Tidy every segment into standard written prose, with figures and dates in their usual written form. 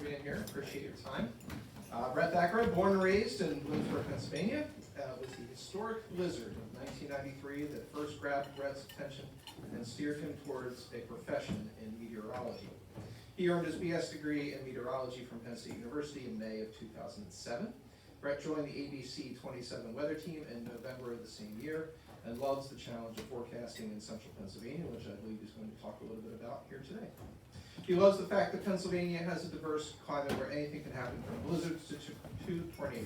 being here. Appreciate your time. Brett Thacker, born and raised in Williamsburg, Pennsylvania, was the historic blizzard of 1993 that first grabbed Brett's attention and steered him towards a profession in meteorology. He earned his BS degree in meteorology from Penn State University in May of 2007. Brett joined the ABC 27 weather team in November of the same year and loves the challenge of forecasting in central Pennsylvania, which I believe he's going to talk a little bit about here today. He loves the fact that Pennsylvania has a diverse climate where anything can happen from blizzards to tornadoes.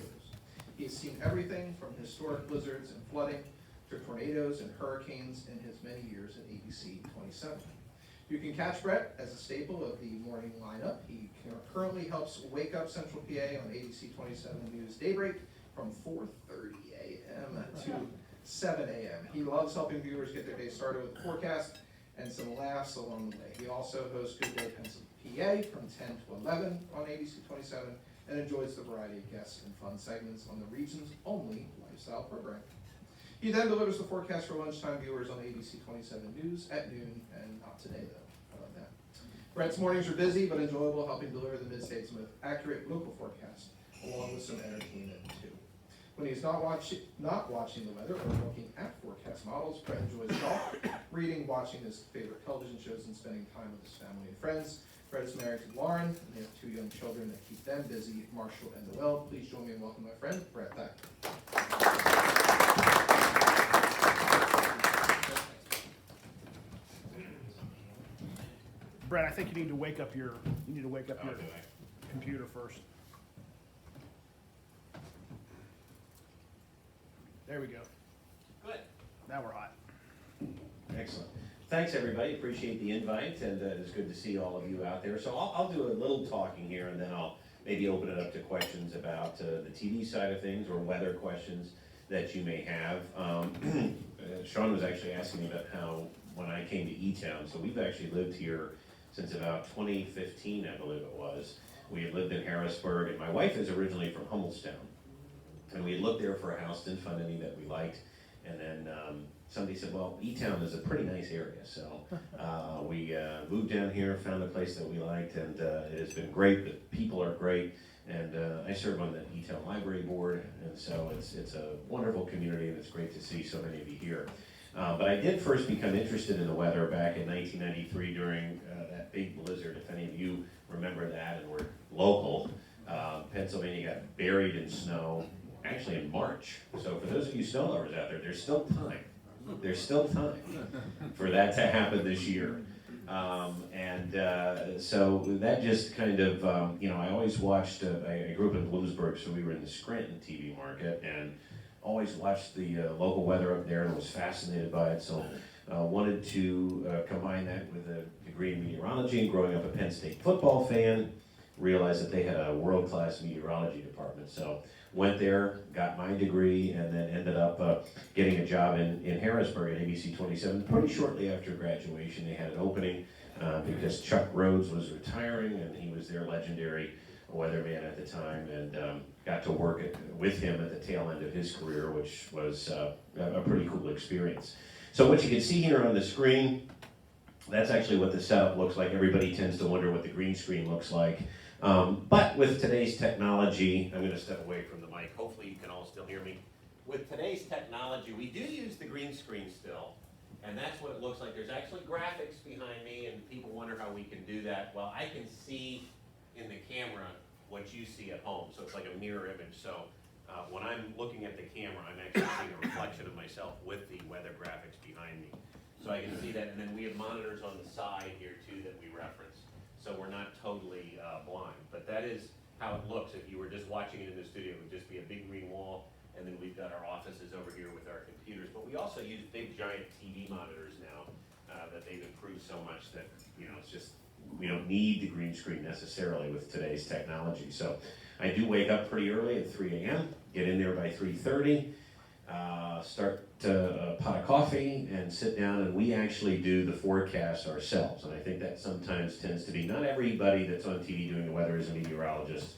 He has seen everything from historic blizzards and flooding to tornadoes and hurricanes in his many years at ABC 27. You can catch Brett as a staple of the morning lineup. He currently helps wake up Central PA on ABC 27 News Daybreak from 4:30 a.m. to 7 a.m. He loves helping viewers get their day started with a forecast and some laughs along the way. He also hosts Good Day PA from 10 to 11 on ABC 27 and enjoys the variety of guests and fun segments on the region's only lifestyle program. He then delivers the forecast for lunchtime viewers on ABC 27 News at noon, and not today though. How about that? Brett's mornings are busy but enjoyable, helping deliver the Mid-States with accurate local forecasts, along with some entertainment too. When he's not watching the weather or looking at forecast models, Brett enjoys golf, reading, watching his favorite television shows, and spending time with his family and friends. Brett is married to Lauren, and they have two young children that keep them busy, Marshall and Noel. Please join me in welcoming my friend, Brett Thacker. Brett, I think you need to wake up your computer first. There we go. Good. Now we're hot. Excellent. Thanks, everybody. Appreciate the invite, and it's good to see all of you out there. So I'll do a little talking here, and then I'll maybe open it up to questions about the TV side of things or weather questions that you may have. Sean was actually asking me about how when I came to E-Town, so we've actually lived here since about 2015, I believe it was. We had lived in Harrisburg, and my wife is originally from Hummelstown. And we had looked there for a house, didn't find any that we liked. And then somebody said, well, E-Town is a pretty nice area. So we moved down here, found a place that we liked, and it has been great. The people are great. And I serve on the E-Town Library Board, and so it's a wonderful community, and it's great to see so many of you here. But I did first become interested in the weather back in 1993 during that big blizzard. If any of you remember that and were local, Pennsylvania got buried in snow, actually in March. So for those of you snow lovers out there, there's still time. There's still time for that to happen this year. So that just kind of, I always watched, I grew up in Bloomsburg, so we were in the Scranton TV market, and always watched the local weather up there and was fascinated by it. So wanted to combine that with a degree in meteorology, and growing up a Penn State football fan, realized that they had a world-class meteorology department. So went there, got my degree, and then ended up getting a job in Harrisburg at ABC 27. Pretty shortly after graduation, they had an opening because Chuck Rhodes was retiring, and he was their legendary weatherman at the time, and got to work with him at the tail end of his career, which was a pretty cool experience. So what you can see here on the screen, that's actually what the setup looks like. Everybody tends to wonder what the green screen looks like. But with today's technology, I'm going to step away from the mic. Hopefully you can all still hear me. With today's technology, we do use the green screen still, and that's what it looks like. There's actually graphics behind me, and people wonder how we can do that. Well, I can see in the camera what you see at home, so it's like a mirror image. So when I'm looking at the camera, I'm actually seeing a reflection of myself with the weather graphics behind me. So I can see that, and then we have monitors on the side here too that we reference. So we're not totally blind, but that is how it looks. If you were just watching it in the studio, it would just be a big green wall, and then we've got our offices over here with our computers. But we also use big giant TV monitors now that they've improved so much that, it's just, we don't need the green screen necessarily with today's technology. So I do wake up pretty early at 3 a.m., get in there by 3:30, start a pot of coffee and sit down, and we actually do the forecast ourselves. And I think that sometimes tends to be, not everybody that's on TV doing the weather is a meteorologist,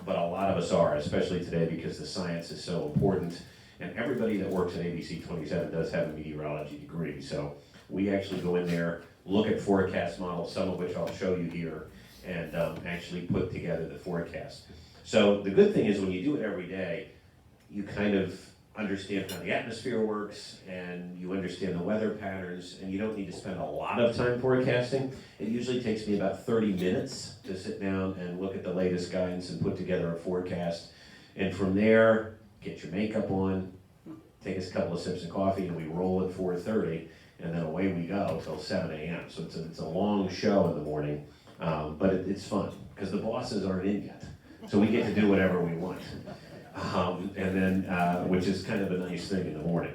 but a lot of us are, especially today because the science is so important. And everybody that works at ABC 27 does have a meteorology degree. So we actually go in there, look at forecast models, some of which I'll show you here, and actually put together the forecast. So the good thing is when you do it every day, you kind of understand how the atmosphere works, and you understand the weather patterns, and you don't need to spend a lot of time forecasting. It usually takes me about 30 minutes to sit down and look at the latest guidance and put together a forecast. And from there, get your makeup on, take us a couple of sips of coffee, and we roll at 4:30, and then away we go till 7 a.m. So it's a long show in the morning, but it's fun, because the bosses aren't in yet. So we get to do whatever we want. And then, which is kind of a nice thing in the morning.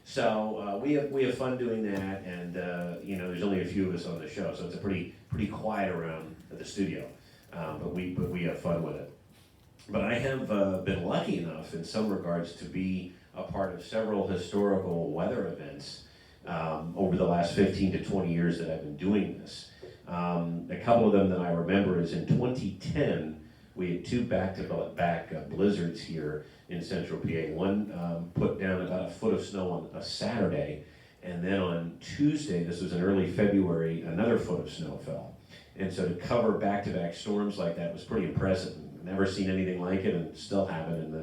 So we have fun doing that, and there's only a few of us on the show, so it's a pretty quiet around the studio, but we have fun with it. But I have been lucky enough in some regards to be a part of several historical weather events over the last 15 to 20 years that I've been doing this. A couple of them that I remember is in 2010. We had 2 back-to-back blizzards here in central PA. One put down about a foot of snow on a Saturday, and then on Tuesday, this was in early February, another foot of snow fell. And so to cover back-to-back storms like that was pretty impressive. Never seen anything like it, and still haven't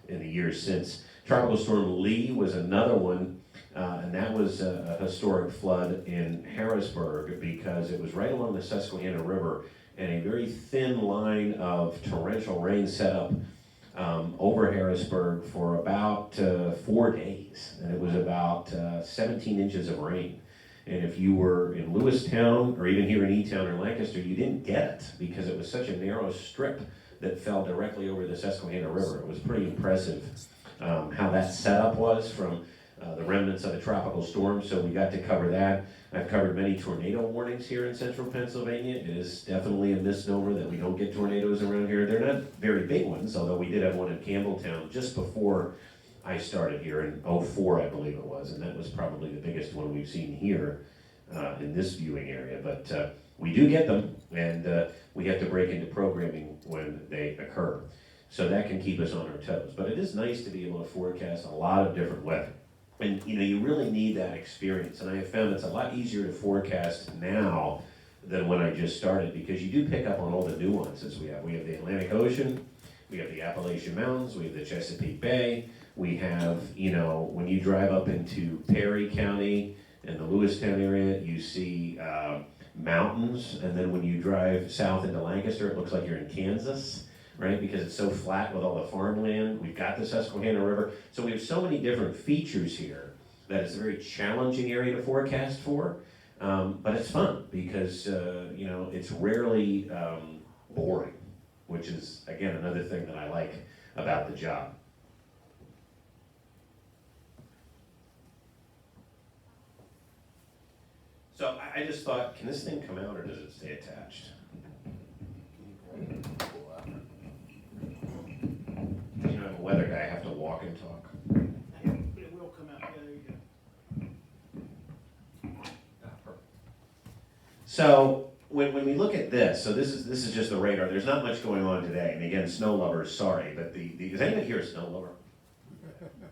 in the years since. Tropical Storm Lee was another one, and that was a historic flood in Harrisburg because it was right along the Susquehanna River, and a very thin line of torrential rain set up over Harrisburg for about 4 days, and it was about 17 inches of rain. And if you were in Lewistown, or even here in E-Town or Lancaster, you didn't get it because it was such a narrow strip that fell directly over the Susquehanna River. It was pretty impressive how that setup was from the remnants of a tropical storm, so we got to cover that. I've covered many tornado warnings here in central Pennsylvania. It is definitely a misnomer that we don't get tornadoes around here. They're not very big ones, although we did have one in Campbelltown just before I started here in '04, I believe it was, and that was probably the biggest one we've seen here in this viewing area. But we do get them, and we have to break into programming when they occur. So that can keep us on our toes. But it is nice to be able to forecast a lot of different weather. And you really need that experience. And I have found it's a lot easier to forecast now than when I just started, because you do pick up on all the nuances we have. We have the Atlantic Ocean, we have the Appalachian Mountains, we have the Chesapeake Bay, we have, when you drive up into Perry County and the Lewistown area, you see mountains, and then when you drive south into Lancaster, it looks like you're in Kansas, right? Because it's so flat with all the farmland. We've got the Susquehanna River. So we have so many different features here that it's a very challenging area to forecast for. But it's fun because, it's rarely boring, which is, again, another thing that I like about the job. So I just thought, can this thing come out or does it stay attached? I'm a weather guy, I have to walk and talk. It will come out. Yeah, there you go. Perfect. So when we look at this, so this is just the radar. There's not much going on today. And again, snow lovers, sorry, but is anybody here a snow lover?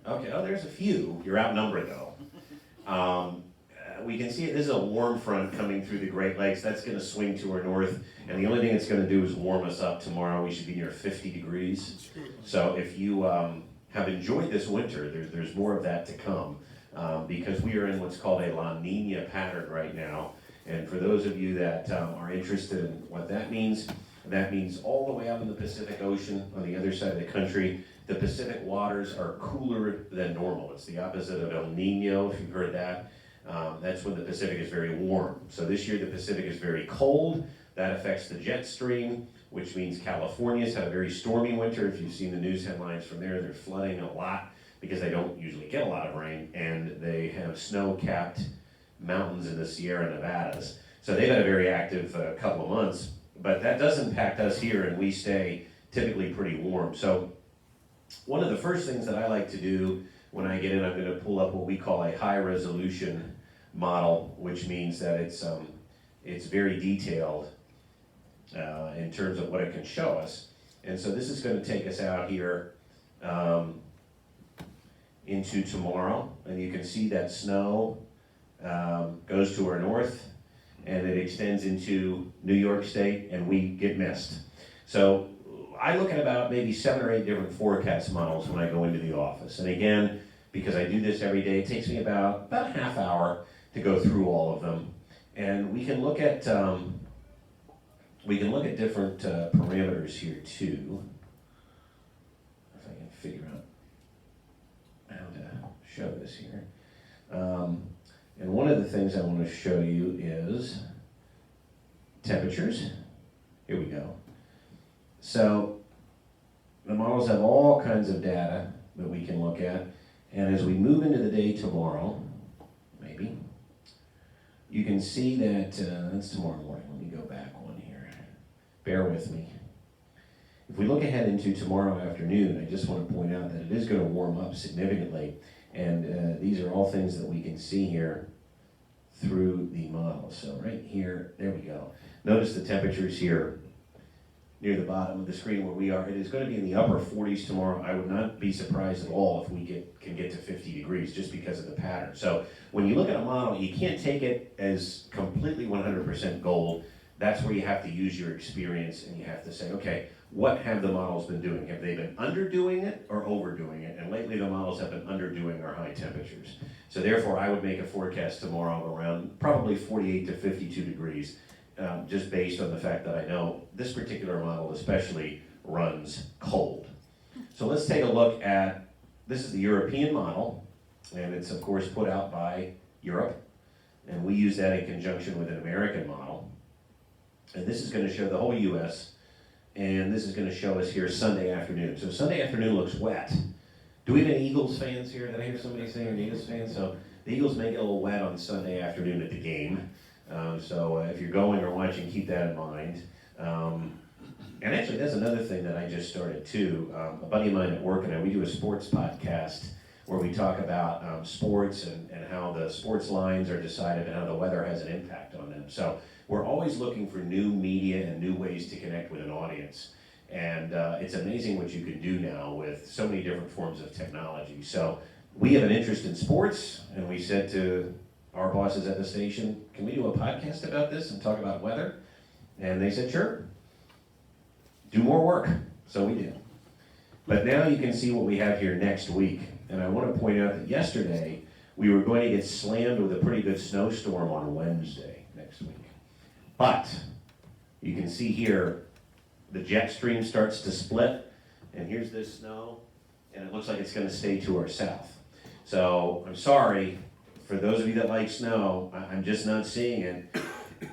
Okay, there's a few. You're outnumbered though. We can see this is a warm front coming through the Great Lakes. That's going to swing to our north, and the only thing it's going to do is warm us up tomorrow. We should be near 50 degrees. So if you have enjoyed this winter, there's more of that to come because we are in what's called a La Nina pattern right now. And for those of you that are interested in what that means all the way out in the Pacific Ocean on the other side of the country, the Pacific waters are cooler than normal. It's the opposite of El Nino, if you've heard that. That's when the Pacific is very warm. So this year the Pacific is very cold. That affects the jet stream, which means California's had a very stormy winter. If you've seen the news headlines from there, they're flooding a lot because they don't usually get a lot of rain, and they have snow-capped mountains in the Sierra Nevadas. So they've had a very active couple of months, but that does impact us here, and we stay typically pretty warm. So one of the first things that I like to do when I get in, I'm going to pull up what we call a high-resolution model, which means that it's very detailed in terms of what it can show us. And so this is going to take us out here into tomorrow, and you can see that snow goes to our north, and it extends into New York State, and we get missed. So I look at about maybe 7 or 8 different forecast models when I go into the office. And again, because I do this every day, it takes me about a half hour to go through all of them. And we can look at different parameters here too. If I can figure out how to show this here. And one of the things I want to show you is temperatures. Here we go. So the models have all kinds of data that we can look at. And as we move into the day tomorrow, maybe, you can see that, that's tomorrow morning. Let me go back one here. Bear with me. If we look ahead into tomorrow afternoon, I just want to point out that it is going to warm up significantly. And these are all things that we can see here through the model. So right here, there we go. Notice the temperatures here near the bottom of the screen where we are. It is going to be in the upper 40s tomorrow. I would not be surprised at all if we can get to 50 degrees just because of the pattern. So when you look at a model, you can't take it as completely 100% gold. That's where you have to use your experience and you have to say, okay, what have the models been doing? Have they been underdoing it or overdoing it? And lately the models have been underdoing our high temperatures. So therefore I would make a forecast tomorrow of around probably 48 to 52 degrees. Just based on the fact that I know this particular model especially runs cold. So let's take a look at, this is the European model, and it's of course put out by Europe, and we use that in conjunction with an American model. And this is going to show the whole US, and this is going to show us here Sunday afternoon. So Sunday afternoon looks wet. Do we have any Eagles fans here? Did I hear somebody saying an Eagles fan? So the Eagles may get a little wet on Sunday afternoon at the game. So if you're going or watching, keep that in mind. And actually, that's another thing that I just started too. A buddy of mine at work and I, we do a sports podcast where we talk about sports and how the sports lines are decided and how the weather has an impact on them. So we're always looking for new media and new ways to connect with an audience. And it's amazing what you can do now with so many different forms of technology. So we have an interest in sports, and we said to our bosses at the station, can we do a podcast about this and talk about weather? And they said, sure. Do more work. So we did. But now you can see what we have here next week. And I want to point out that yesterday, we were going to get slammed with a pretty good snowstorm on Wednesday next week. But you can see here, the jet stream starts to split, and here's this snow, and it looks like it's going to stay to our south. So I'm sorry. For those of you that like snow, I'm just not seeing it.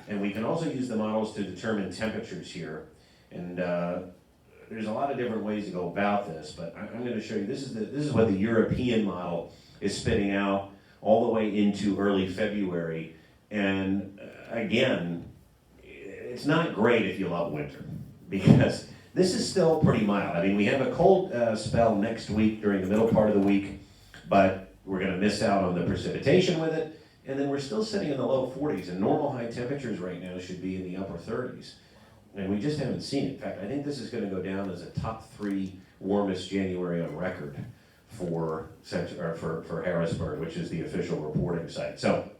And we can also use the models to determine temperatures here. And there's a lot of different ways to go about this, but I'm going to show you, this is what the European model is spitting out all the way into early February. And again, it's not great if you love winter, because this is still pretty mild. I mean, we have a cold spell next week during the middle part of the week, but we're going to miss out on the precipitation with it, and then we're still sitting in the low 40s, and normal high temperatures right now should be in the upper 30s. And we just haven't seen it. In fact, I think this is going to go down as a top 3 warmest January on record for Harrisburg, which is the official reporting site. So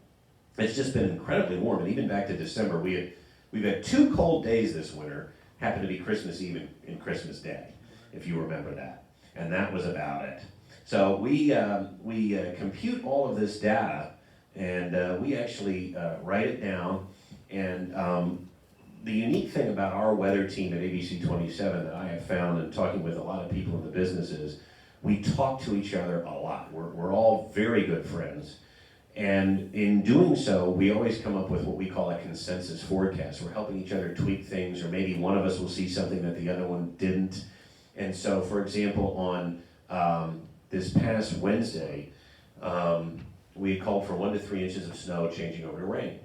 it's just been incredibly warm, and even back to December, we've had 2 cold days this winter, happened to be Christmas Eve and Christmas Day, if you remember that. And that was about it. So we compute all of this data, and we actually write it down. And the unique thing about our weather team at ABC 27 that I have found in talking with a lot of people in the business is we talk to each other a lot. We're all very good friends. And in doing so, we always come up with what we call a consensus forecast. We're helping each other tweak things, or maybe one of us will see something that the other one didn't. And so, for example, on this past Wednesday, we had called for 1 to 3 inches of snow changing over to rain.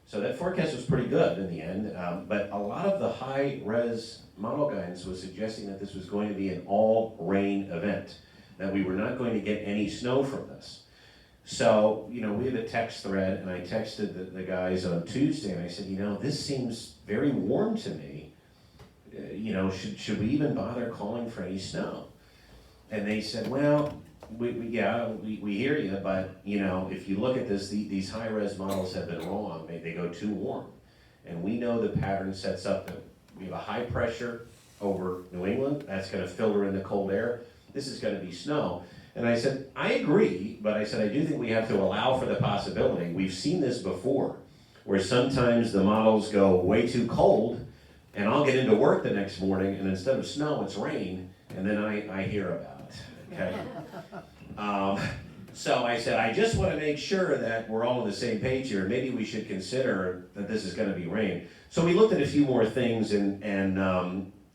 So that forecast was pretty good in the end, but a lot of the high-res model guidance was suggesting that this was going to be an all-rain event, that we were not going to get any snow from this. So, we have a text thread, and I texted the guys on Tuesday, and I said, this seems very warm to me. Should we even bother calling for any snow? And they said, well, we hear you, but, you know, if you look at this, these high-res models have been wrong. They go too warm. And we know the pattern sets up that we have a high pressure over New England, that's gonna filter in the cold air. This is gonna be snow. And I said, I agree, but I said, I do think we have to allow for the possibility. We've seen this before, where sometimes the models go way too cold, and I'll get into work the next morning, and instead of snow, it's rain, and then I hear about it, okay? So I said, I just want to make sure that we're all on the same page here. Maybe we should consider that this is going to be rain. So we looked at a few more things, and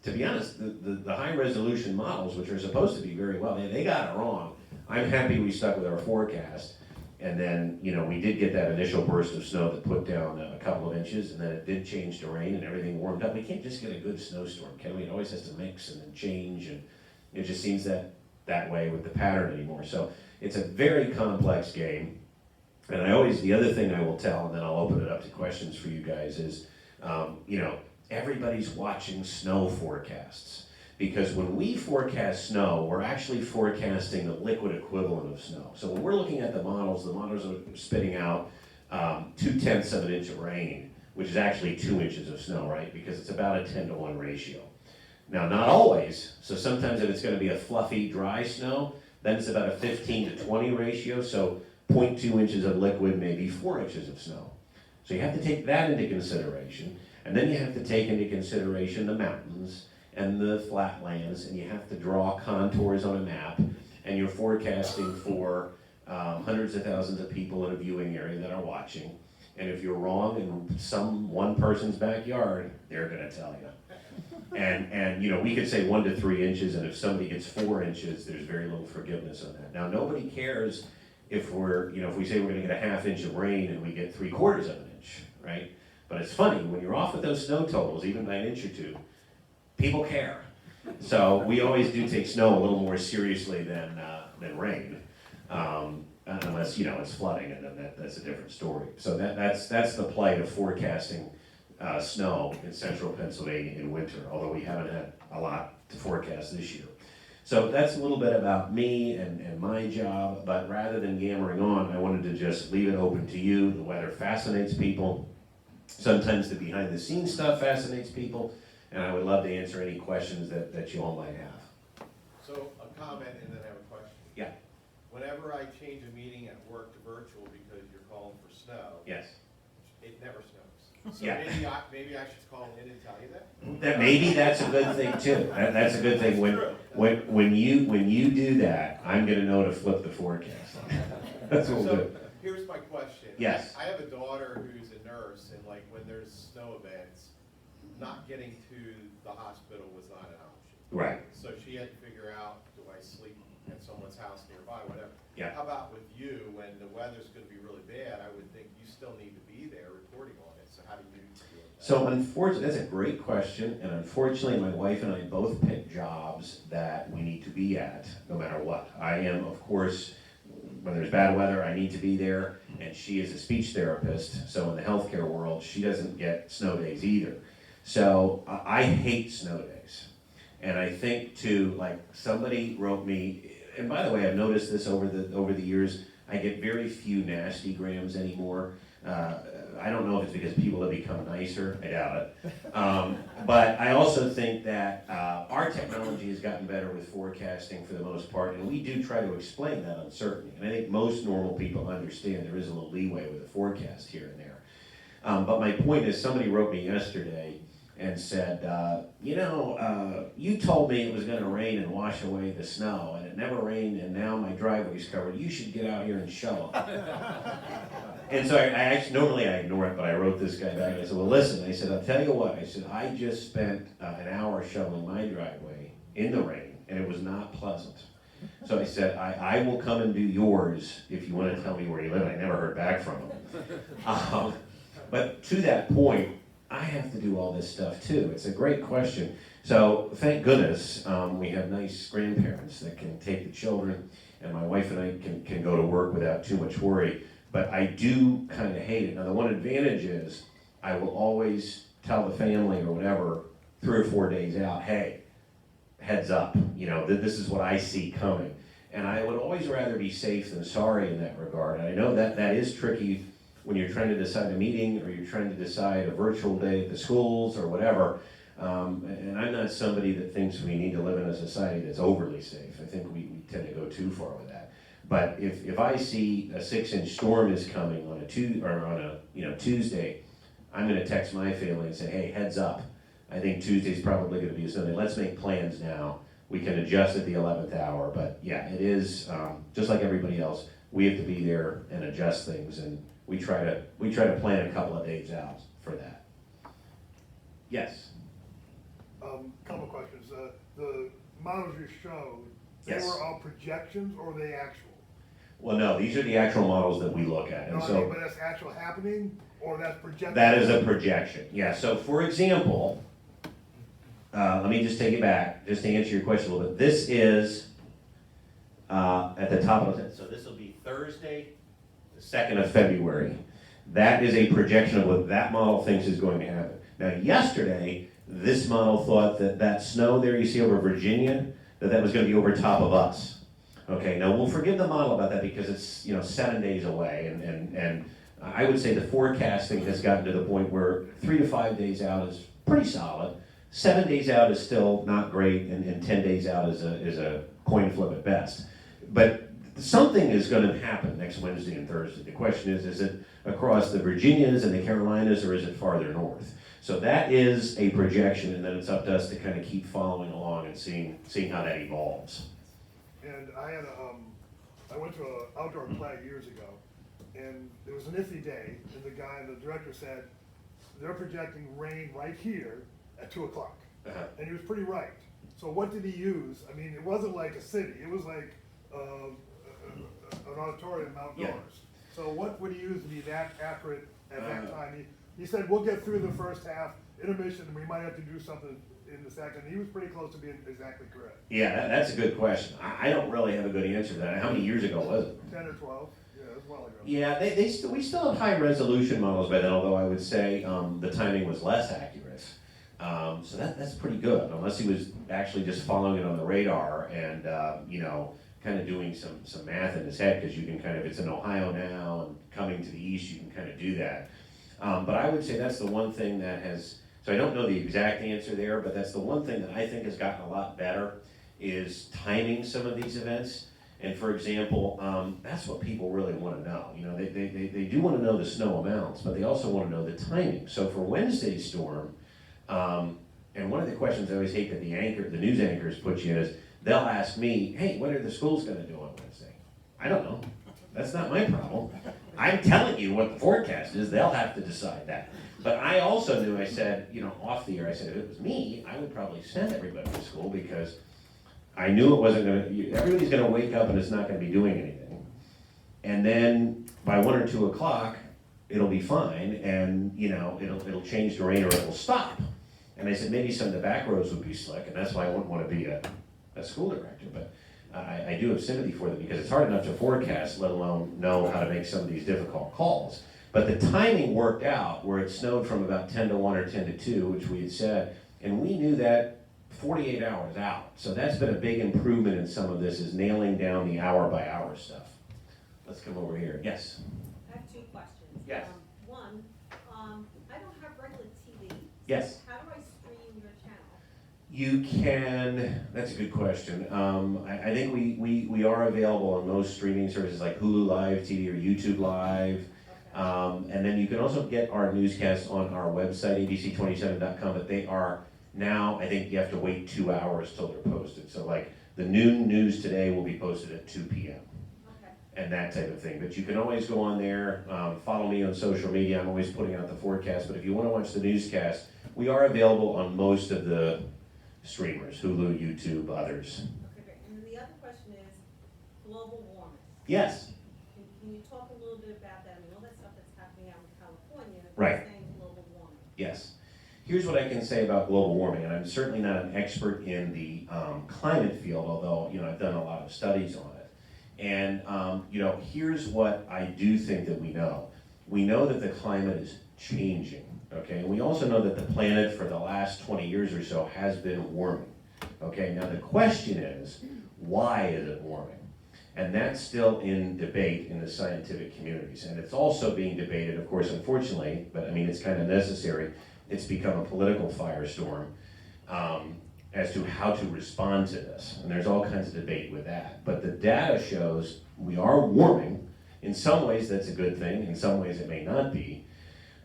to be honest, the high-resolution models, which are supposed to be very well, they got it wrong. I'm happy we stuck with our forecast. And then, you know, we did get that initial burst of snow that put down a couple of inches, and then it did change to rain, and everything warmed up. We can't just get a good snowstorm, can we? It always has to mix and then change, and it just seems that way with the pattern anymore. So it's a very complex game. And the other thing I will tell, and then I'll open it up to questions for you guys, is, you know, everybody's watching snow forecasts. Because when we forecast snow, we're actually forecasting the liquid equivalent of snow. So when we're looking at the models are spitting out 0.2 of an inch of rain, which is actually 2 inches of snow, right? Because it's about a 10-to-1 ratio. Now, not always. So sometimes if it's going to be a fluffy, dry snow, then it's about a 15-to-20 ratio. So 0.2 inches of liquid may be 4 inches of snow. So you have to take that into consideration. And then you have to take into consideration the mountains and the flatlands, and you have to draw contours on a map, and you're forecasting for hundreds of thousands of people in a viewing area that are watching. And if you're wrong in one person's backyard, they're gonna tell you. And you know, we could say 1 to 3 inches, and if somebody gets 4 inches, there's very little forgiveness on that. Now, nobody cares if if we say we're gonna get a ½ inch of rain and we get 3/4 of an inch, right? But it's funny, when you're off with those snow totals, even by an inch or two, people care. So we always do take snow a little more seriously than rain, unless, you know, it's flooding, and then that's a different story. So that's the plight of forecasting snow in central Pennsylvania in winter, although we haven't had a lot to forecast this year. So that's a little bit about me and my job, but rather than yammering on, I wanted to just leave it open to you. The weather fascinates people. Sometimes the behind-the-scenes stuff fascinates people. And I would love to answer any questions that you all might have. So a comment and then I have a question. Yeah. Whenever I change a meeting at work to virtual because you're calling for snow, Yes. it never snows. So Yeah. maybe I should call in and tell you that? Maybe that's a good thing too. That's a good thing. When you do that, I'm gonna know to flip the forecast. That's what we'll So do. here's my question. Yes. I have a daughter who's a nurse, and like when there's snow events, not getting to the hospital was not an option. Right. So she had to figure out, do I sleep at someone's house nearby, whatever. Yeah. How about with you, when the weather's gonna be really bad, I would think you still need to be there reporting on it, so how do you deal with that? So unfortunately, that's a great question, and unfortunately, my wife and I both pick jobs that we need to be at, no matter what. I am, of course, when there's bad weather, I need to be there, and she is a speech therapist, so in the healthcare world, she doesn't get snow days either. So I hate snow days. And I think too, like somebody wrote me, and by the way, I've noticed this over the years, I get very few nasty grams anymore. I don't know if it's because people have become nicer, I doubt it. But I also think that our technology has gotten better with forecasting for the most part, and we do try to explain that uncertainty. And I think most normal people understand there is a little leeway with a forecast here and there. But my point is, somebody wrote me yesterday and said, you told me it was going to rain and wash away the snow, and it never rained, and now my driveway's covered. You should get out here and shovel. And so I actually, normally I ignore it, but I wrote this guy back, and I said, well, listen, I said, I'll tell you what, I said, I just spent an hour shoveling my driveway in the rain, and it was not pleasant. So I said, I will come and do yours if you want to tell me where you live. I never heard back from him. But to that point, I have to do all this stuff too. It's a great question. So thank goodness we have nice grandparents that can take the children, and my wife and I can go to work without too much worry. But I do kind of hate it. Now the one advantage is I will always tell the family or whatever 3 or 4 days out, hey, heads up, this is what I see coming. And I would always rather be safe than sorry in that regard. And I know that that is tricky when you're trying to decide a meeting or you're trying to decide a virtual day at the schools or whatever. And I'm not somebody that thinks we need to live in a society that's overly safe. I think we tend to go too far with that. But if I see a 6-inch storm is coming on a Tuesday, I'm going to text my family and say, hey, heads up. I think Tuesday's probably going to be a Sunday. Let's make plans now. We can adjust at the 11th hour. But yeah, it is just like everybody else. We have to be there and adjust things, and we try to plan a couple of days out for that. Yes. Couple questions. The models you showed, they Yes. were all projections or were they actual? Well, no, these are the actual models that we look at, and No, I so mean, but that's actual happening or that's projection? that is a projection. Yeah. So, for example, let me just take it back, just to answer your question a little bit. This is at the top of the. So this will be Thursday, the 2nd of February. That is a projection of what that model thinks is going to happen. Now, yesterday, this model thought that that snow there you see over Virginia, that was going to be over top of us. Okay, now we'll forgive the model about that because it's 7 days away, and I would say the forecasting has gotten to the point where 3 to 5 days out is pretty solid. 7 days out is still not great, and 10 days out is a coin flip at best. But something is going to happen next Wednesday and Thursday. The question is it across the Virginias and the Carolinas, or is it farther north? So that is a projection, and then it's up to us to kind of keep following along and seeing how that evolves. And I went to an outdoor play years ago, and it was an iffy day, and the director said, they're projecting rain right here at 2 o'clock. Uh-huh. And he was pretty right. So what did he use? I mean, it wasn't like a city, it was like an auditorium outdoors. Yeah. So what would he use to be that accurate at that time? He said, we'll get through the first half, intermission, and we might have to do something in the second. He was pretty close to being exactly correct. Yeah, that's a good question. I don't really have a good answer to that. How many years ago was it? 10 or 12, yeah, it was a while ago. Yeah, we still have high resolution models by then, although I would say the timing was less accurate. So that's pretty good, unless he was actually just following it on the radar and kind of doing some math in his head, because you can kind of, it's in Ohio now and coming to the east, you can kind of do that. But I would say that's the one thing that has, so I don't know the exact answer there, but that's the one thing that I think has gotten a lot better is timing some of these events. And for example, that's what people really want to know. They do want to know the snow amounts, but they also want to know the timing. So for Wednesday's storm, and one of the questions I always hate that the news anchors put you in is, they'll ask me, hey, what are the schools going to do on Wednesday? I don't know. That's not my problem. I'm telling you what the forecast is. They'll have to decide that. But I also knew, I said, off the air, I said, if it was me, I would probably send everybody to school, because I knew it wasn't going to, everybody's going to wake up and it's not going to be doing anything. And then by 1 or 2 o'clock, it'll be fine, and it'll change the rain or it'll stop. And I said, maybe some of the back roads would be slick, and that's why I wouldn't want to be a school director. But I do have sympathy for them, because it's hard enough to forecast, let alone know how to make some of these difficult calls. But the timing worked out where it snowed from about 10 to 1 or 10 to 2, which we had said, and we knew that 48 hours out. So that's been a big improvement in some of this, is nailing down the hour-by-hour stuff. Let's come over here. Yes? I have 2 questions. Yes. One, I don't have regular TV. Yes. How do I stream your channel? You can, that's a good question. I think we are available on most streaming services like Hulu Live TV or YouTube Live. Okay. And then you can also get our newscasts on our website, abc27.com, but they are now, I think you have to wait 2 hours till they're posted. So like the noon news today will be posted at 2 p.m. Okay. and that type of thing. But you can always go on there, follow me on social media. I'm always putting out the forecast. But if you want to watch the newscast, we are available on most of the streamers, Hulu, YouTube, others. Okay, great. And then the other question is global warming. Yes. Can you talk a little bit about that? I mean, all that stuff that's happening out in California, Right. you're saying global warming. Yes. Here's what I can say about global warming, and I'm certainly not an expert in the climate field, although I've done a lot of studies on it. And here's what I do think that we know. We know that the climate is changing, okay? And we also know that the planet for the last 20 years or so has been warming, okay? Now the question is, why is it warming? And that's still in debate in the scientific communities. And it's also being debated, of course, unfortunately, but I mean, it's kind of necessary. It's become a political firestorm as to how to respond to this. And there's all kinds of debate with that. But the data shows we are warming. In some ways, that's a good thing. In some ways, it may not be.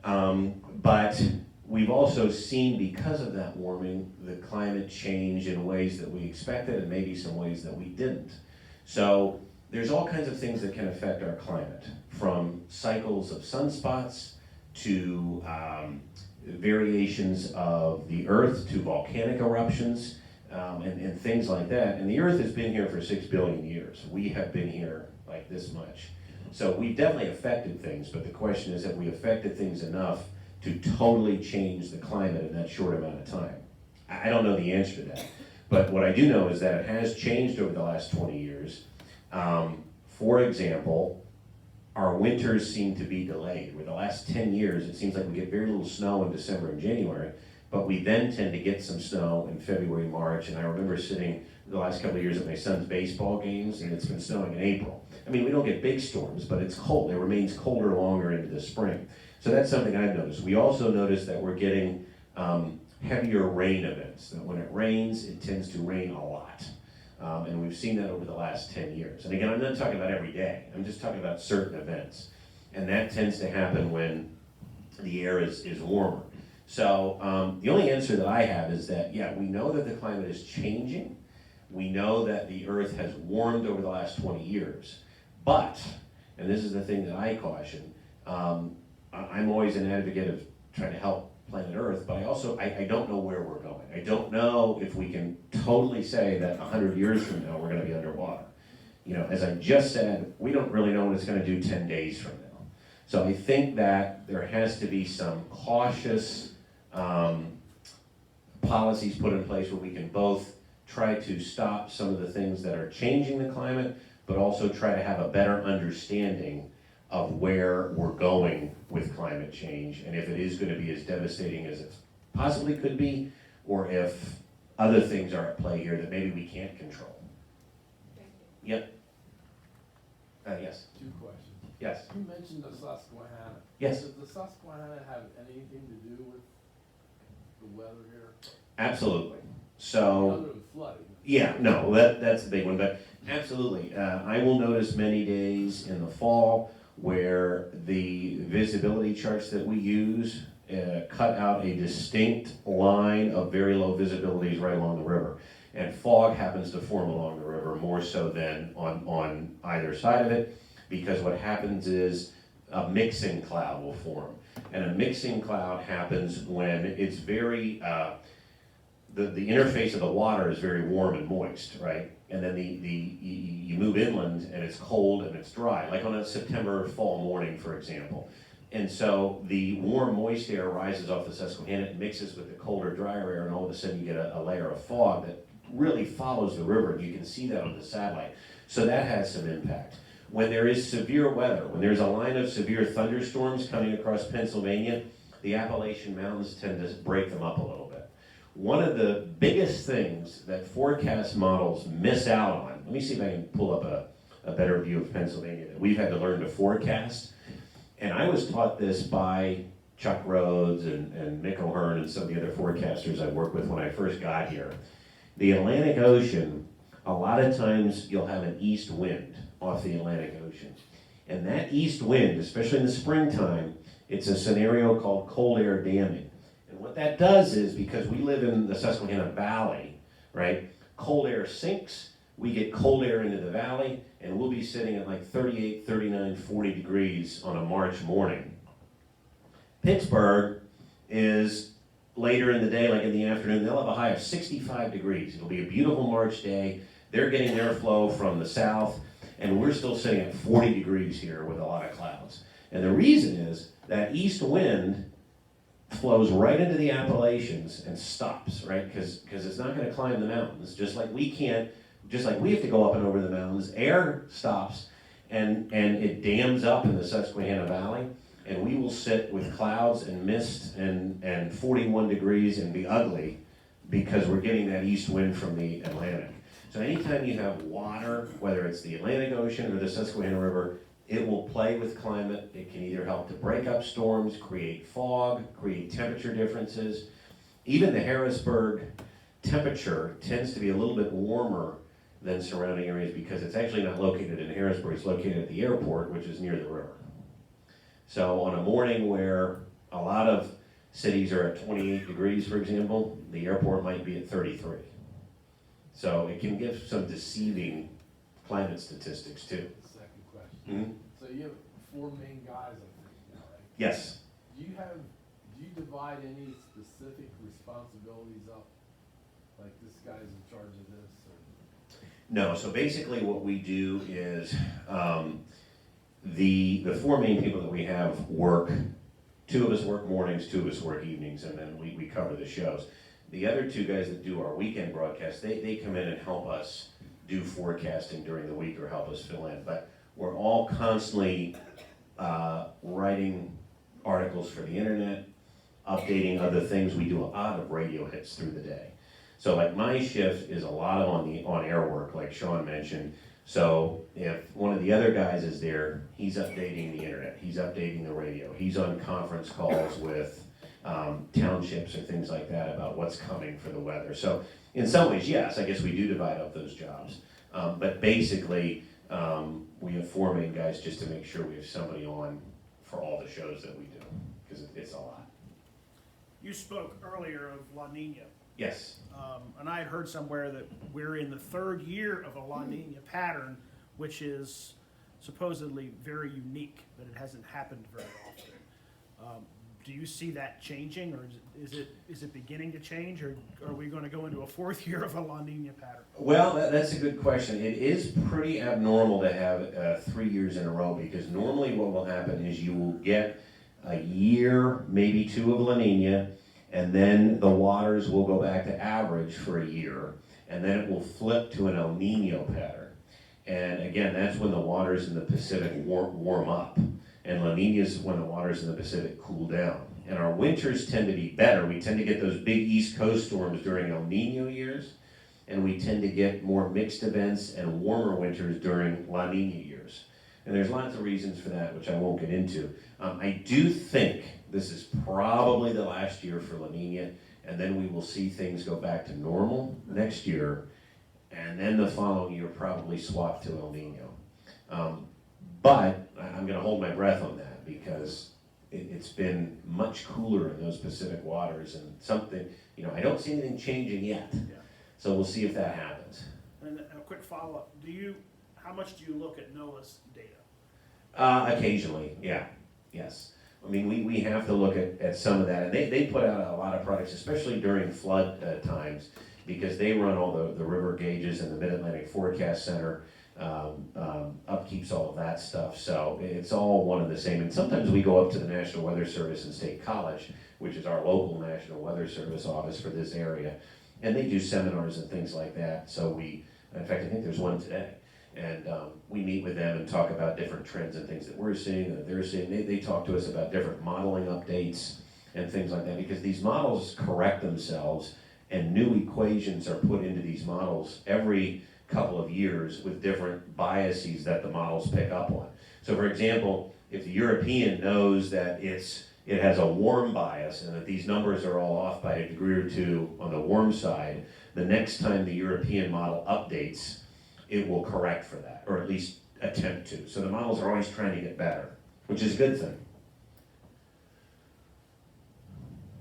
But we've also seen, because of that warming, the climate change in ways that we expected and maybe some ways that we didn't. So there's all kinds of things that can affect our climate, from cycles of sunspots to variations of the earth to volcanic eruptions and things like that. And the earth has been here for 6 billion years. We have been here like this much. So we've definitely affected things, but the question is, have we affected things enough to totally change the climate in that short amount of time? I don't know the answer to that. But what I do know is that it has changed over the last 20 years. For example, our winters seem to be delayed. Over the last 10 years, it seems like we get very little snow in December and January, but we then tend to get some snow in February, March. And I remember sitting the last couple of years at my son's baseball games, and it's been snowing in April. I mean, we don't get big storms, but it's cold. It remains colder longer into the spring. So that's something I've noticed. We also noticed that we're getting heavier rain events. That when it rains, it tends to rain a lot. And we've seen that over the last 10 years. And again, I'm not talking about every day. I'm just talking about certain events. And that tends to happen when the air is warmer. So the only answer that I have is that, yeah, we know that the climate is changing. We know that the earth has warmed over the last 20 years. But, and this is the thing that I caution, I'm always an advocate of trying to help planet Earth, but I don't know where we're going. I don't know if we can totally say that 100 years from now we're going to be underwater. You know, as I just said, we don't really know what it's going to do 10 days from now. So I think that there has to be some cautious policies put in place where we can both try to stop some of the things that are changing the climate, but also try to have a better understanding of where we're going with climate change, and if it is going to be as devastating as it possibly could be, or if other things are at play here that maybe we can't control. Thank you. Yep. Yes. 2 questions. Yes. You mentioned the Susquehanna. Yes. Does the Susquehanna have anything to do with the weather here? Absolutely. So. Other than flooding. Yeah, no, that's the big one, but absolutely. I will notice many days in the fall where the visibility charts that we use cut out a distinct line of very low visibilities right along the river. And fog happens to form along the river more so than on either side of it, because what happens is a mixing cloud will form. And a mixing cloud happens when it's very, the interface of the water is very warm and moist, right? And then you move inland and it's cold and it's dry, like on a September fall morning, for example. And so the warm, moist air rises off the Susquehanna, it mixes with the colder, drier air, and all of a sudden you get a layer of fog that really follows the river, and you can see that on the satellite. So that has some impact. When there is severe weather, when there's a line of severe thunderstorms coming across Pennsylvania, the Appalachian Mountains tend to break them up a little bit. One of the biggest things that forecast models miss out on, let me see if I can pull up a better view of Pennsylvania, that we've had to learn to forecast. And I was taught this by Chuck Rhodes and Mick O'Hearn and some of the other forecasters I worked with when I first got here. The Atlantic Ocean, a lot of times you'll have an east wind off the Atlantic Ocean. And that east wind, especially in the springtime, it's a scenario called cold air damming. And what that does is, because we live in the Susquehanna Valley, right, cold air sinks, we get cold air into the valley, and we'll be sitting at like 38, 39, 40 degrees on a March morning. Pittsburgh is later in the day, like in the afternoon, they'll have a high of 65 degrees. It'll be a beautiful March day. They're getting their flow from the south, and we're still sitting at 40 degrees here with a lot of clouds. And the reason is that east wind flows right into the Appalachians and stops, right? Because it's not going to climb the mountains, just like we have to go up and over the mountains. Air stops, and it dams up in the Susquehanna Valley, and we will sit with clouds and mist and 41 degrees and be ugly because we're getting that east wind from the Atlantic. So anytime you have water, whether it's the Atlantic Ocean or the Susquehanna River, it will play with climate. It can either help to break up storms, create fog, create temperature differences. Even the Harrisburg temperature tends to be a little bit warmer than surrounding areas because it's actually not located in Harrisburg, it's located at the airport, which is near the river. So on a morning where a lot of cities are at 28 degrees, for example, the airport might be at 33. So it can give some deceiving climate statistics too. Second question. Mhm. So you have 4 main guys, I think, now, right? Yes. Do you divide any specific responsibilities up? Like this guy's in charge of this, or? No, so basically what we do is, the 4 main people that we have work, 2 of us work mornings, 2 of us work evenings, and then we cover the shows. The other 2 guys that do our weekend broadcasts, they come in and help us do forecasting during the week or help us fill in. But we're all constantly writing articles for the internet, updating other things. We do a lot of radio hits through the day. So like my shift is a lot of on-air work, like Sean mentioned. So if one of the other guys is there, he's updating the internet, he's updating the radio, he's on conference calls with townships or things like that about what's coming for the weather. So in some ways, yes, I guess we do divide up those jobs. But basically, we have 4 main guys just to make sure we have somebody on for all the shows that we do, because it's a lot. You spoke earlier of La Nina, Yes. and I had heard somewhere that we're in the 3rd year of a La Nina pattern, which is supposedly very unique, but it hasn't happened very often. Do you see that changing, or is it beginning to change, or are we going to go into a 4th year of a La Nina pattern? Well, that's a good question. It is pretty abnormal to have 3 years in a row, because normally what will happen is you will get a year, maybe 2 of La Nina, and then the waters will go back to average for a year, and then it will flip to an El Nino pattern. And again, that's when the waters in the Pacific warm up, and La Nina is when the waters in the Pacific cool down. And our winters tend to be better. We tend to get those big East Coast storms during El Nino years, and we tend to get more mixed events and warmer winters during La Nina years. And there's lots of reasons for that, which I won't get into. I do think this is probably the last year for La Nina, and then we will see things go back to normal next year, and then the following year probably swap to El Nino. But I'm going to hold my breath on that, because it's been much cooler in those Pacific waters, and something, I don't see anything changing yet. Yeah. So we'll see if that happens. And a quick follow-up, how much do you look at NOAA's data? Occasionally, yeah, yes. I mean, we have to look at some of that, and they put out a lot of products, especially during flood times, because they run all the river gauges, and the Mid-Atlantic Forecast Center upkeeps all of that stuff. So it's all one and the same. And sometimes we go up to the National Weather Service in State College, which is our local National Weather Service office for this area, and they do seminars and things like that. So in fact, I think there's one today. And we meet with them and talk about different trends and things that we're seeing and that they're seeing. They talk to us about different modeling updates and things like that, because these models correct themselves, and new equations are put into these models every couple of years with different biases that the models pick up on. So for example, if the European knows that it has a warm bias and that these numbers are all off by a degree or 2 on the warm side, the next time the European model updates, it will correct for that, or at least attempt to. So the models are always trying to get better, which is a good thing.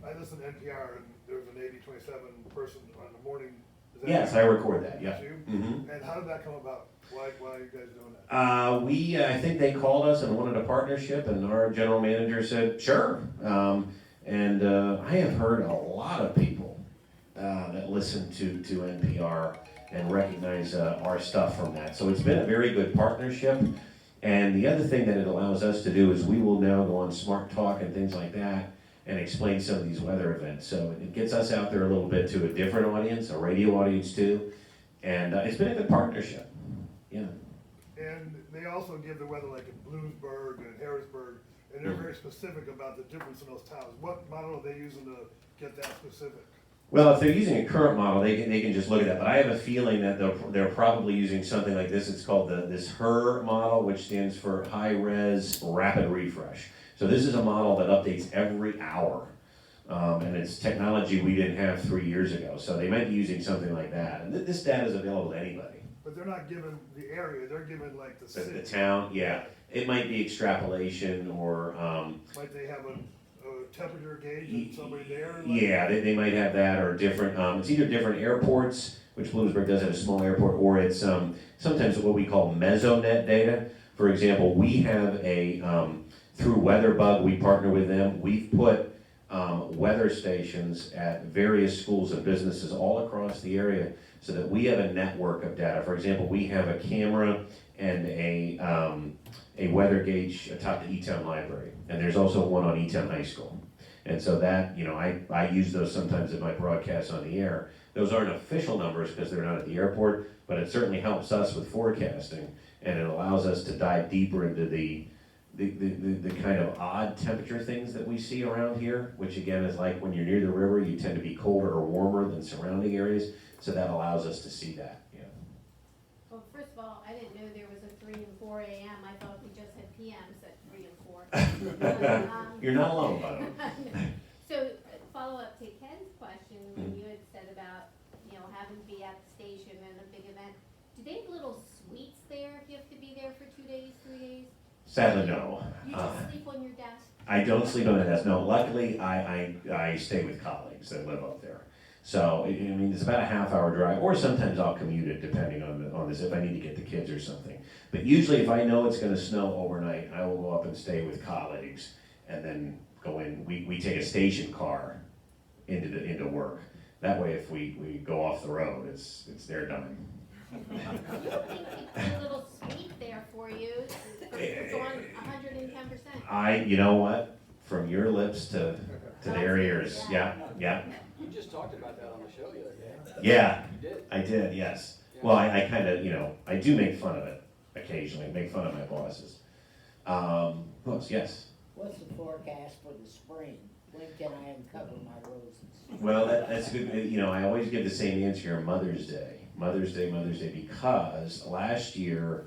I listen to NPR, and there's an 8027 person on the morning. Is that Yes, you? I record that, yeah. That's you? Mhm. And how did that come about? Why are you guys doing that? I think they called us and wanted a partnership, and our general manager said, sure. I have heard a lot of people that listen to NPR and recognize our stuff from that. So it's been a very good partnership. And the other thing that it allows us to do is we will now go on Smart Talk and things like that and explain some of these weather events. So it gets us out there a little bit to a different audience, a radio audience too. And it's been a good partnership. Yeah. And they also give the weather like in Bloomsburg and Harrisburg, and they're very specific about the difference in those towns. What model are they using to get that specific? Well, if they're using a current model, they can just look at that. But I have a feeling that they're probably using something like this. It's called this HER model, which stands for High Res Rapid Refresh. So this is a model that updates every hour. And it's technology we didn't have 3 years ago. So they might be using something like that. And this data is available to anybody. But they're not given the area, they're given like the city. The town, yeah. It might be extrapolation or, Might they have a temperature gauge and somebody there? Like- yeah, they might have that or different, it's either different airports, which Bloomsburg does have a small airport, or it's sometimes what we call mesonet data. For example, we have through WeatherBug, we partner with them, we've put weather stations at various schools and businesses all across the area so that we have a network of data. For example, we have a camera and a weather gauge atop the E-Town Library, and there's also one on E-Town High School. And so that, I use those sometimes in my broadcasts on the air. Those aren't official numbers because they're not at the airport, but it certainly helps us with forecasting, and it allows us to dive deeper into the kind of odd temperature things that we see around here, which again is like when you're near the river, you tend to be colder or warmer than surrounding areas, so that allows us to see that, yeah. Well, first of all, I didn't know there was a 3 and 4 a.m. I thought we just had PMs at 3 and 4. You're not alone, by the way. So, follow up to Ken's question, when you had said about, having to be at the station and a big event, do they have little suites there if you have to be there for 2 days, 3 days? Sadly, no. You just sleep on your desk? I don't sleep on the desk. No, luckily I stay with colleagues that live up there. So it's about a half-hour drive, or sometimes I'll commute it depending on this if I need to get the kids or something. But usually, if I know it's going to snow overnight, I will go up and stay with colleagues, and then go in. We take a station car into work. That way, if we go off the road, it's their dime. I think a little suite there for you. It's on 110%. You know what? From your lips to their ears. Yeah. You just talked about that on the show the other day. Yeah, You did. I did, yes. Yeah. Well, I kind of, I do make fun of it occasionally, make fun of my bosses. Who else? Yes. What's the forecast for the spring? When can I uncover my roses? Well, that's a good, I always give the same answer here, Mother's Day, because last year,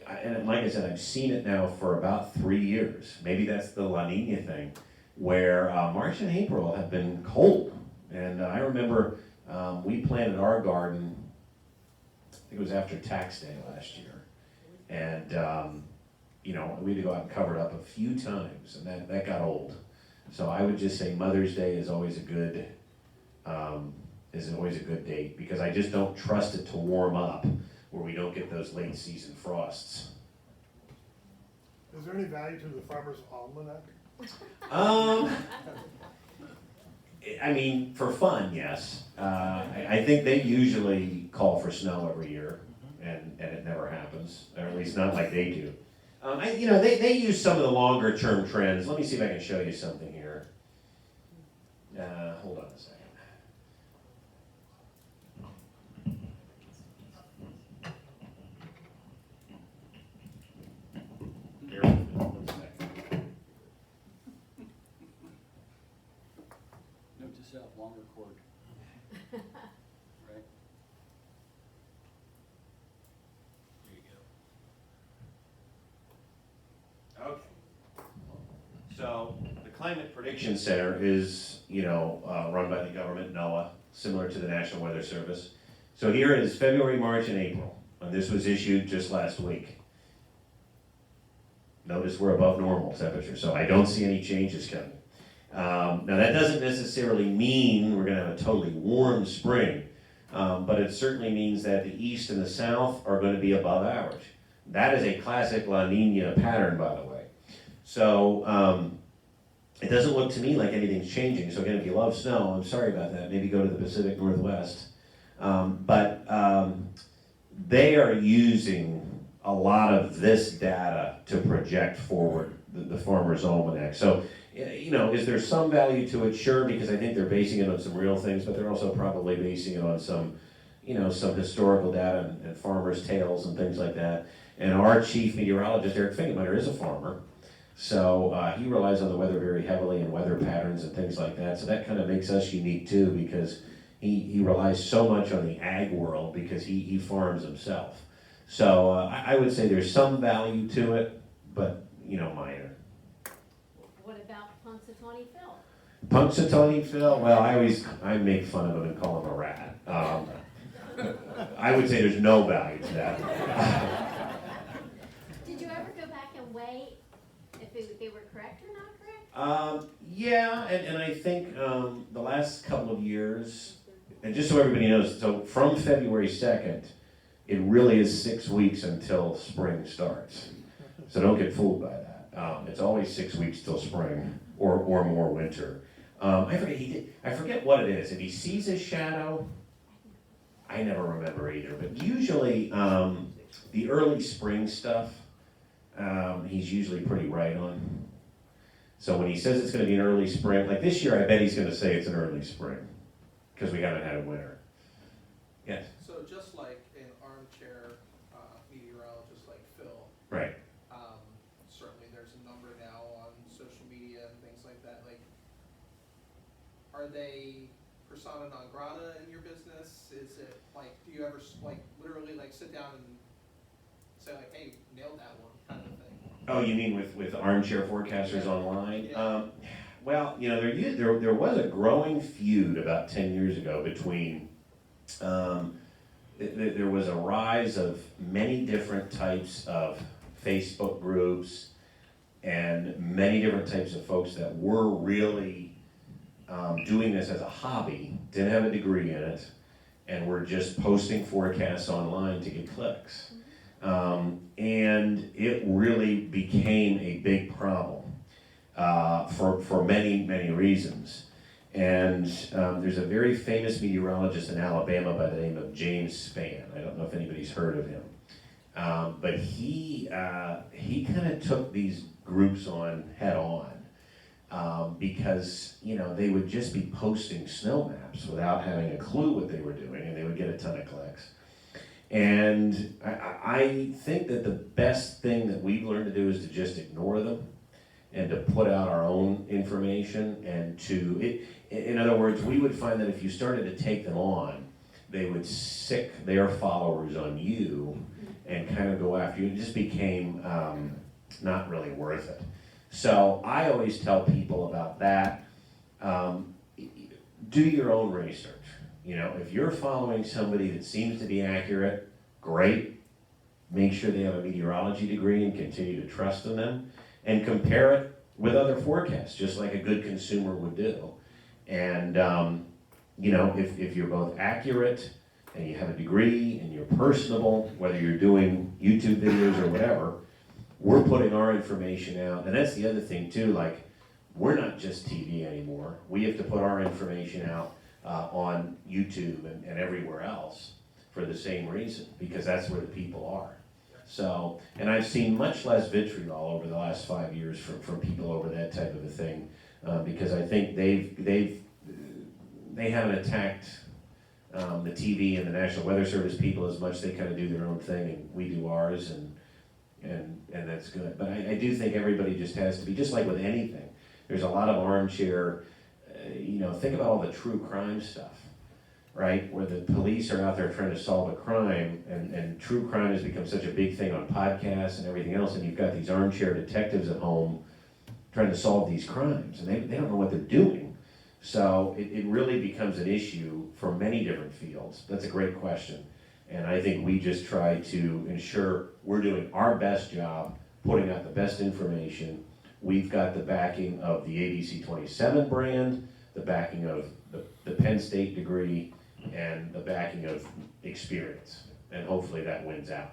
and like I said, I've seen it now for about 3 years. Maybe that's the La Nina thing, where March and April have been cold. And I remember we planted our garden, I think it was after tax day last year. And, we had to go out and cover it up a few times, and that got old. So I would just say Mother's Day is always a good date, because I just don't trust it to warm up where we don't get those late season frosts. Is there any value to the farmer's almanac? For fun, yes. I think they usually call for snow every year, and it never happens, or at least not like they do. They use some of the longer term trends. Let me see if I can show you something here. Hold on a second. Bear with me 1 second. Note to self, longer cord. Right? There you go. Okay. So the Climate Prediction Center is, run by the government, NOAA, similar to the National Weather Service. So here it is February, March, and April, and this was issued just last week. Notice we're above normal temperature, so I don't see any changes coming. Now that doesn't necessarily mean we're gonna have a totally warm spring, but it certainly means that the east and the south are gonna be above average. That is a classic La Nina pattern, by the way. So it doesn't look to me like anything's changing. So again, if you love snow, I'm sorry about that, maybe go to the Pacific Northwest. But they are using a lot of this data to project forward the farmer's almanac. So, is there some value to it? Sure, because I think they're basing it on some real things, but they're also probably basing it on some historical data and farmers' tales and things like that. And our chief meteorologist, Eric Fingemeyer, is a farmer. So he relies on the weather very heavily and weather patterns and things like that. So that kind of makes us unique too, because he relies so much on the ag world because he farms himself. So I would say there's some value to it, but minor. What about Punxsutawney Phil? Punxsutawney Phil, well, I make fun of him and call him a rat. I would say there's no value to that. Did you ever go back and weigh if they were correct or not correct? Yeah, and I think the last couple of years, and just so everybody knows, so from February 2nd, it really is 6 weeks until spring starts. So don't get fooled by that. It's always 6 weeks till spring or more winter. I forget what it is. If he sees his shadow, I never remember either. But usually, the early spring stuff, he's usually pretty right on. So when he says it's going to be an early spring, like this year, I bet he's going to say it's an early spring because we haven't had a winter. Yes. So just like an armchair meteorologist like Phil, Right. certainly there's a number now on social media and things like that. Like, are they persona non grata in your business? Is it like, do you ever literally sit down and say hey, nailed that one kind of thing? Oh, you mean with armchair forecasters online? Yeah. Well, there was a growing feud about 10 years ago between. There was a rise of many different types of Facebook groups and many different types of folks that were really doing this as a hobby, didn't have a degree in it, and were just posting forecasts online to get clicks. And it really became a big problem for many, many reasons. And there's a very famous meteorologist in Alabama by the name of James Spann. I don't know if anybody's heard of him. But he kind of took these groups on head on because they would just be posting snow maps without having a clue what they were doing, and they would get a ton of clicks. And I think that the best thing that we've learned to do is to just ignore them and to put out our own information and in other words, we would find that if you started to take them on, they would sick their followers on you and kind of go after you. It just became not really worth it. So I always tell people about that. Do your own research. If you're following somebody that seems to be accurate, great. Make sure they have a meteorology degree and continue to trust in them. And compare it with other forecasts, just like a good consumer would do. And, if you're both accurate and you have a degree and you're personable, whether you're doing YouTube videos or whatever, we're putting our information out. And that's the other thing too, we're not just TV anymore. We have to put our information out on YouTube and everywhere else for the same reason, because that's where the people are. So, and I've seen much less vitriol over the last 5 years from people over that type of a thing, because I think they haven't attacked the TV and the National Weather Service people as much. They kind of do their own thing, and we do ours, and that's good. But I do think everybody just has to be, just like with anything. There's a lot of armchair, think about all the true crime stuff, right? Where the police are out there trying to solve a crime, and true crime has become such a big thing on podcasts and everything else, and you've got these armchair detectives at home trying to solve these crimes, and they don't know what they're doing. So it really becomes an issue for many different fields. That's a great question. And I think we just try to ensure we're doing our best job, putting out the best information. We've got the backing of the ABC 27 brand, the backing of the Penn State degree, and the backing of experience. And hopefully that wins out.